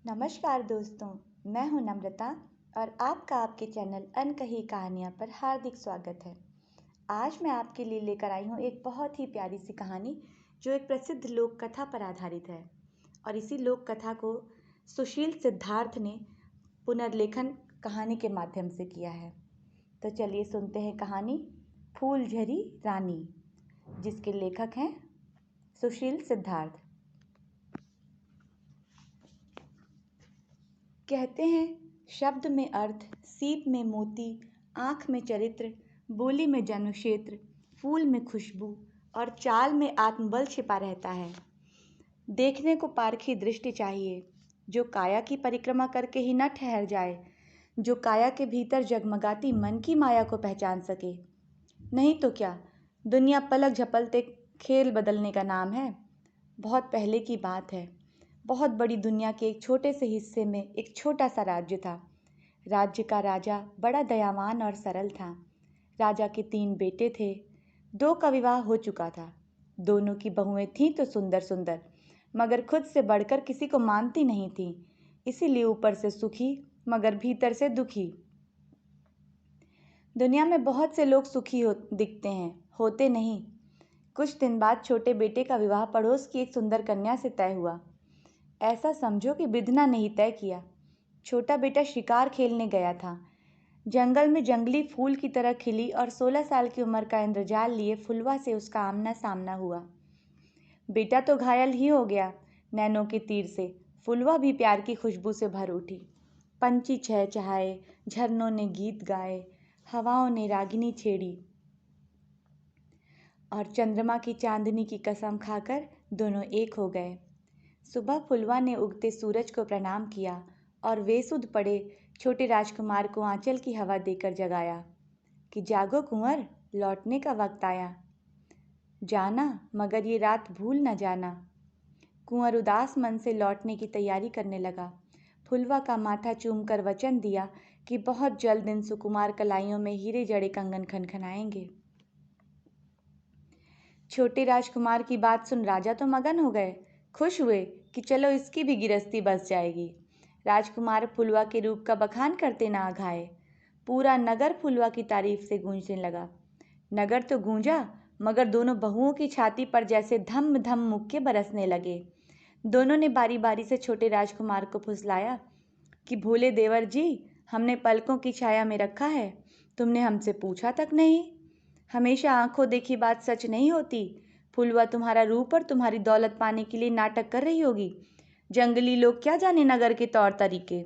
नमस्कार दोस्तों, मैं हूं नम्रता और आपका आपके चैनल अनकही कहानियां पर हार्दिक स्वागत है। आज मैं आपके लिए लेकर आई हूं एक बहुत ही प्यारी सी कहानी जो एक प्रसिद्ध लोक कथा पर आधारित है। और इसी लोक कथा को सुशील सिद्धार्थ ने पुनर्लेखन कहानी के माध्यम से किया है। तो चलिए सुनते हैं कहानी फूलझड़ी रानी, जिसके लेखक हैं सुशील सिद्धार्थ। कहते हैं शब्द में अर्थ, सीप में मोती, आँख में चरित्र, बोली में जन्म क्षेत्र, फूल में खुशबू और चाल में आत्मबल छिपा रहता है। देखने को पारखी दृष्टि चाहिए, जो काया की परिक्रमा करके ही न ठहर जाए, जो काया के भीतर जगमगाती मन की माया को पहचान सके। नहीं तो क्या, दुनिया पलक झपलते खेल बदलने का नाम है। बहुत पहले की बात है। बहुत बड़ी दुनिया के एक छोटे से हिस्से में एक छोटा सा राज्य था। राज्य का राजा बड़ा दयावान और सरल था। राजा के 3 बेटे थे। 2 का विवाह हो चुका था। दोनों की बहुएं थीं तो सुंदर सुंदर, मगर खुद से बढ़कर किसी को मानती नहीं थीं। इसीलिए ऊपर से सुखी मगर भीतर से दुखी। दुनिया में बहुत से लोग सुखी दिखते हैं, होते नहीं। कुछ दिन बाद छोटे बेटे का विवाह पड़ोस की एक सुंदर कन्या से तय हुआ। ऐसा समझो कि विधना ने ही तय किया। छोटा बेटा शिकार खेलने गया था। जंगल में जंगली फूल की तरह खिली और 16 साल की उम्र का इंद्रजाल लिए फुलवा से उसका आमना सामना हुआ। बेटा तो घायल ही हो गया नैनों के तीर से। फुलवा भी प्यार की खुशबू से भर उठी। पंछी चहचहाए, झरनों ने गीत गाए, हवाओं ने रागिनी छेड़ी और चंद्रमा की चांदनी की कसम खाकर दोनों एक हो गए। सुबह फुलवा ने उगते सूरज को प्रणाम किया और बेसुध पड़े छोटे राजकुमार को आंचल की हवा देकर जगाया कि जागो कुंवर, लौटने का वक्त आया। जाना मगर ये रात भूल न जाना। कुंवर उदास मन से लौटने की तैयारी करने लगा। फुलवा का माथा चूमकर वचन दिया कि बहुत जल्द इन सुकुमार कलाइयों में हीरे जड़े कंगन खनखनाएंगे। छोटे राजकुमार की बात सुन राजा तो मगन हो गए। खुश हुए कि चलो इसकी भी गिरस्ती बस जाएगी। राजकुमार फुलवा के रूप का बखान करते ना घाये। पूरा नगर फुलवा की तारीफ से गूंजने लगा। नगर तो गूंजा, मगर दोनों बहुओं की छाती पर जैसे धम धम मुक्के बरसने लगे। दोनों ने बारी बारी से छोटे राजकुमार को फुसलाया कि भोले देवर जी, हमने पलकों की छाया में रखा है, तुमने हमसे पूछा तक नहीं। हमेशा आंखों देखी बात सच नहीं होती। फुलवा तुम्हारा रूप और तुम्हारी दौलत पाने के लिए नाटक कर रही होगी। जंगली लोग क्या जाने नगर के तौर तरीके।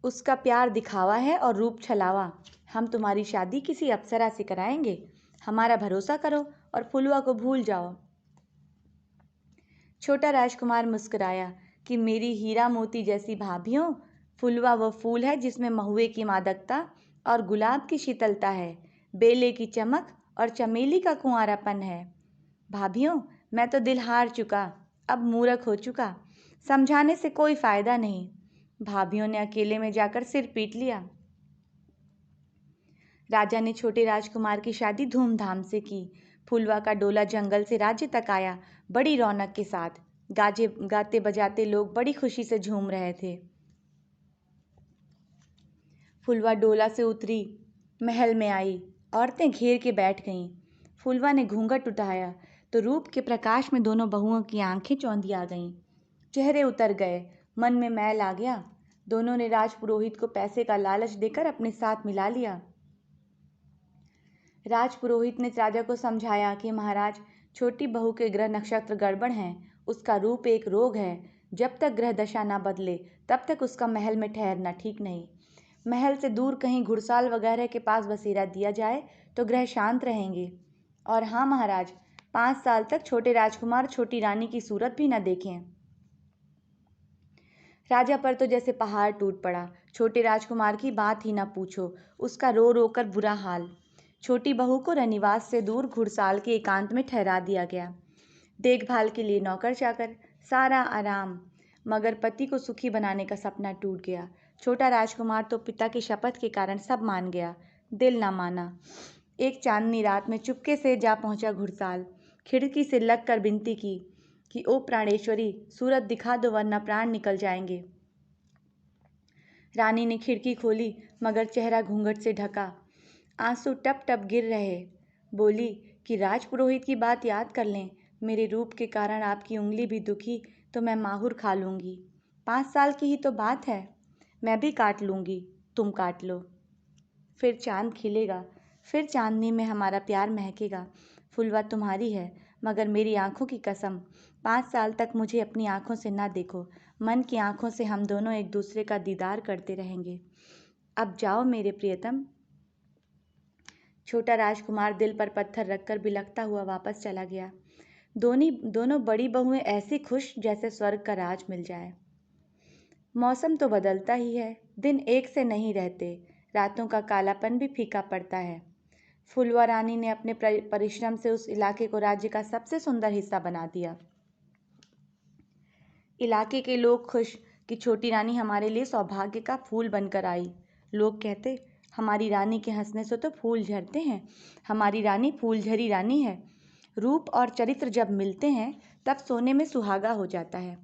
उसका प्यार दिखावा है और रूप छलावा। हम तुम्हारी शादी किसी अप्सरा से कराएंगे। हमारा भरोसा करो और फुलवा को भूल जाओ। छोटा राजकुमार मुस्कुराया कि मेरी हीरा मोती जैसी भाभियों, फुलवा वो फूल है जिसमें महुए की मादकता और गुलाब की शीतलता है, बेले की चमक और चमेली का कुंवारापन है। भाभियों, मैं तो दिल हार चुका, अब मूर्ख हो चुका। समझाने से कोई फायदा नहीं। भाभियों ने अकेले में जाकर सिर पीट लिया। राजा ने छोटे राजकुमार की शादी धूमधाम से की। फुलवा का डोला जंगल से राज्य तक आया, बड़ी रौनक के साथ। गाजे गाते बजाते लोग बड़ी खुशी से झूम रहे थे। फुलवा डोला से उतरी, महल में आई। औरतें घेर के बैठ गईं। फुलवा ने घूंघट उठाया तो रूप के प्रकाश में दोनों बहुओं की आंखें चौंधी आ गईं। चेहरे उतर गए, मन में मैल आ गया। दोनों ने राजपुरोहित को पैसे का लालच देकर अपने साथ मिला लिया। राजपुरोहित ने राजा को समझाया कि महाराज, छोटी बहू के ग्रह नक्षत्र गड़बड़ हैं। उसका रूप एक रोग है। जब तक ग्रह दशा ना बदले तब तक उसका महल में ठहरना ठीक नहीं। महल से दूर कहीं घुड़साल वगैरह के पास बसेरा दिया जाए तो ग्रह शांत रहेंगे। और हाँ महाराज, 5 साल तक छोटे राजकुमार छोटी रानी की सूरत भी न देखें। राजा पर तो जैसे पहाड़ टूट पड़ा। छोटे राजकुमार की बात ही न पूछो, उसका रो रो कर बुरा हाल। छोटी बहू को रनिवास से दूर घुड़साल के एकांत में ठहरा दिया गया। देखभाल के लिए नौकर चाकर, सारा आराम, मगर पति को सुखी बनाने का सपना टूट गया। छोटा राजकुमार तो पिता की शपथ के कारण सब मान गया, दिल ना माना। एक चांदनी रात में चुपके से जा पहुंचा घुड़साल। खिड़की से लग कर विनती की कि ओ प्राणेश्वरी, सूरत दिखा दो वरना प्राण निकल जाएंगे। रानी ने खिड़की खोली मगर चेहरा घूंघट से ढका। आंसू टप टप गिर रहे। बोली कि राजपुरोहित की बात याद कर लें, मेरे रूप के कारण आपकी उंगली भी दुखी तो मैं माहुर खा लूँगी। 5 साल की ही तो बात है, मैं भी काट लूँगी, तुम काट लो। फिर चांद खिलेगा, फिर चांदनी में हमारा प्यार महकेगा। फुलवा तुम्हारी है मगर मेरी आंखों की कसम, 5 साल तक मुझे अपनी आंखों से ना देखो। मन की आंखों से हम दोनों एक दूसरे का दीदार करते रहेंगे। अब जाओ मेरे प्रियतम। छोटा राजकुमार दिल पर पत्थर रखकर बिलखता हुआ वापस चला गया। दोनों बड़ी बहुएं ऐसी खुश जैसे स्वर्ग का राज मिल जाए। मौसम तो बदलता ही है, दिन एक से नहीं रहते, रातों का कालापन भी फीका पड़ता है। फुलवा रानी ने अपने परिश्रम से उस इलाके को राज्य का सबसे सुंदर हिस्सा बना दिया। इलाके के लोग खुश कि छोटी रानी हमारे लिए सौभाग्य का फूल बनकर आई। लोग कहते, हमारी रानी के हंसने से तो फूल झड़ते हैं, हमारी रानी फूलझड़ी रानी है। रूप और चरित्र जब मिलते हैं तब सोने में सुहागा हो जाता है।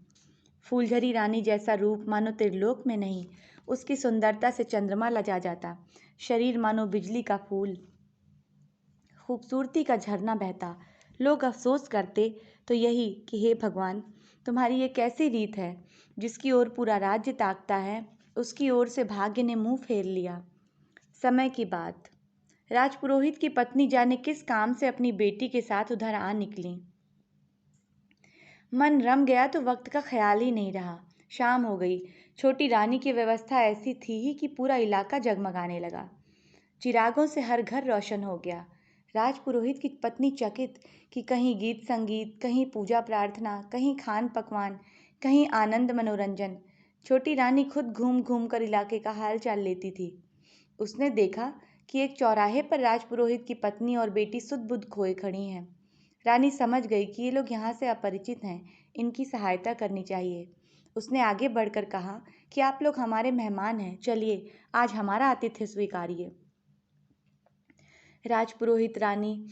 फूलझड़ी रानी जैसा रूप मानो त्रिलोक में नहीं, उसकी सुंदरता से चंद्रमा लजा जाता। शरीर मानो बिजली का फूल, खूबसूरती का झरना बहता। लोग अफसोस करते तो यही कि हे भगवान, तुम्हारी ये कैसी रीत है, जिसकी ओर पूरा राज्य ताकता है उसकी ओर से भाग्य ने मुंह फेर लिया। समय की बात, राजपुरोहित की पत्नी जाने किस काम से अपनी बेटी के साथ उधर आ निकली। मन रम गया तो वक्त का ख्याल ही नहीं रहा। शाम हो गई। छोटी रानी की व्यवस्था ऐसी थी ही कि पूरा इलाका जगमगाने लगा। चिरागों से हर घर रोशन हो गया। राजपुरोहित की पत्नी चकित कि कहीं गीत संगीत, कहीं पूजा प्रार्थना, कहीं खान पकवान, कहीं आनंद मनोरंजन। छोटी रानी खुद घूम घूम कर इलाके का हाल चाल लेती थी। उसने देखा कि एक चौराहे पर राजपुरोहित की पत्नी और बेटी सुध बुध खोए खड़ी हैं। रानी समझ गई कि ये लोग यहाँ से अपरिचित हैं, इनकी सहायता करनी चाहिए। उसने आगे बढ़कर कहा कि आप लोग हमारे मेहमान हैं, चलिए आज हमारा आतिथ्य स्वीकारिए। राजपुरोहित रानी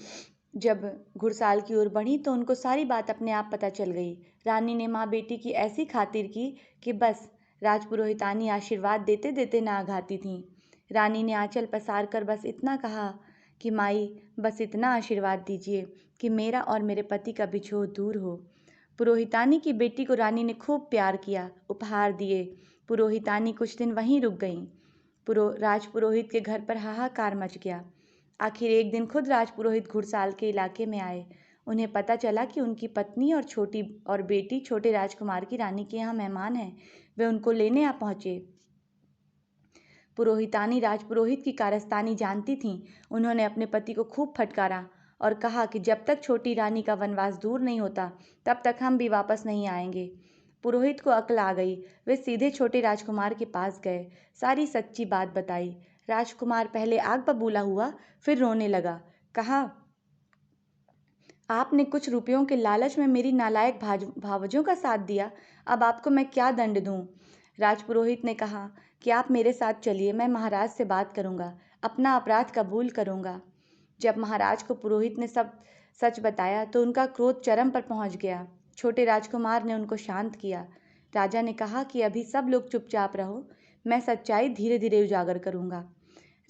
जब घुड़साल की ओर बढ़ी तो उनको सारी बात अपने आप पता चल गई। रानी ने माँ बेटी की ऐसी खातिर की कि बस राजपुरोहितानी आशीर्वाद देते देते ना आघाती थीं। रानी ने आंचल पसार कर बस इतना कहा कि माई, बस इतना आशीर्वाद दीजिए कि मेरा और मेरे पति का बिछोह दूर हो। पुरोहितानी की बेटी को रानी ने खूब प्यार किया, उपहार दिए। पुरोहितानी कुछ दिन वहीं रुक गईं। राजपुरोहित के घर पर हाहाकार मच गया। आखिर एक दिन खुद राजपुरोहित घुड़साल के इलाके में आए। उन्हें पता चला कि उनकी पत्नी और बेटी छोटे राजकुमार की रानी के यहाँ मेहमान हैं। वे उनको लेने आ पहुँचे। पुरोहितानी राजपुरोहित की कारस्तानी जानती थीं। उन्होंने अपने पति को खूब फटकारा और कहा कि जब तक छोटी रानी का वनवास दूर नहीं होता तब तक हम भी वापस नहीं आएंगे। पुरोहित को अक्ल आ गई। वे सीधे छोटे राजकुमार के पास गए, सारी सच्ची बात बताई। राजकुमार पहले आग बबूला हुआ, फिर रोने लगा। कहा, आपने कुछ रुपयों के लालच में मेरी नालायक भावजों का साथ दिया, अब आपको मैं क्या दंड दूं? राजपुरोहित ने कहा कि आप मेरे साथ चलिए, मैं महाराज से बात करूंगा, अपना अपराध कबूल करूंगा। जब महाराज को पुरोहित ने सब सच बताया तो उनका क्रोध चरम पर पहुंच गया। छोटे राजकुमार ने उनको शांत किया। राजा ने कहा कि अभी सब लोग चुपचाप रहो, मैं सच्चाई धीरे धीरे उजागर करूंगा।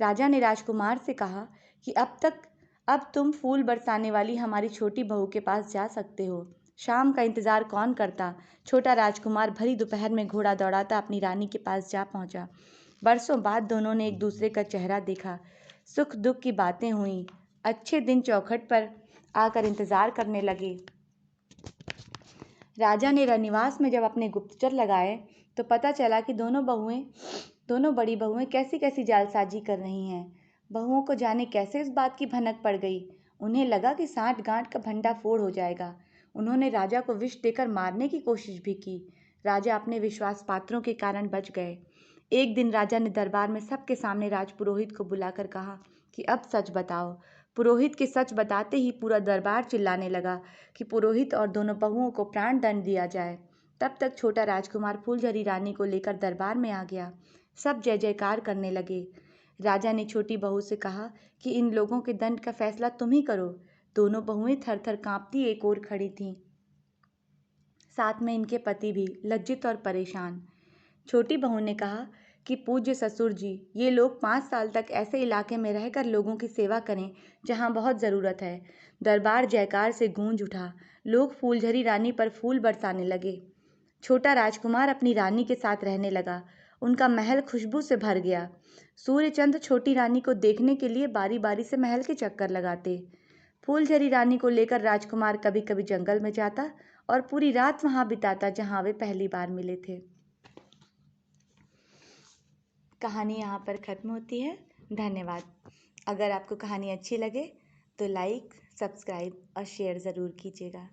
राजा ने राजकुमार से कहा कि अब तुम फूल बरसाने वाली हमारी छोटी बहू के पास जा सकते हो। शाम का इंतजार कौन करता? छोटा राजकुमार भरी दोपहर में घोड़ा दौड़ाता अपनी रानी के पास जा पहुंचा। बरसों बाद दोनों ने एक दूसरे का चेहरा देखा। सुख दुख की बातें हुई। अच्छे दिन चौखट पर आकर इंतजार करने लगे। राजा ने रनिवास में जब अपने गुप्तचर लगाए तो पता चला कि दोनों बड़ी बहुएं कैसी कैसी जालसाजी कर रही हैं। बहुओं को जाने कैसे इस बात की भनक पड़ गई। उन्हें लगा कि साठ गांठ का भंडाफोड़ हो जाएगा। उन्होंने राजा को विष देकर मारने की कोशिश भी की। राजा अपने विश्वास पात्रों के कारण बच गए। एक दिन राजा ने दरबार में सबके सामने राजपुरोहित को बुलाकर कहा कि अब सच बताओ। पुरोहित के सच बताते ही पूरा दरबार चिल्लाने लगा कि पुरोहित और दोनों बहुओं को प्राण दंड दिया जाए। तब तक छोटा राजकुमार फूलझड़ी रानी को लेकर दरबार में आ गया। सब जय जयकार करने लगे। राजा ने छोटी बहू से कहा कि इन लोगों के दंड का फैसला तुम ही करो। दोनों बहुएं थर थर कांपती एक ओर खड़ी थीं। साथ में इनके पति भी लज्जित और परेशान। छोटी बहू ने कहा कि पूज्य ससुर जी, ये लोग 5 साल तक ऐसे इलाके में रहकर लोगों की सेवा करें जहां बहुत ज़रूरत है। दरबार जयकार से गूंज उठा। लोग फूलझड़ी रानी पर फूल बरसाने लगे। छोटा राजकुमार अपनी रानी के साथ रहने लगा। उनका महल खुशबू से भर गया। सूर्यचंद्र छोटी रानी को देखने के लिए बारी बारी से महल के चक्कर लगाते। फूलझड़ी रानी को लेकर राजकुमार कभी कभी जंगल में जाता और पूरी रात वहां बिताता जहां वे पहली बार मिले थे। कहानी यहाँ पर ख़त्म होती है। धन्यवाद। अगर आपको कहानी अच्छी लगे तो लाइक, सब्सक्राइब और शेयर ज़रूर कीजिएगा।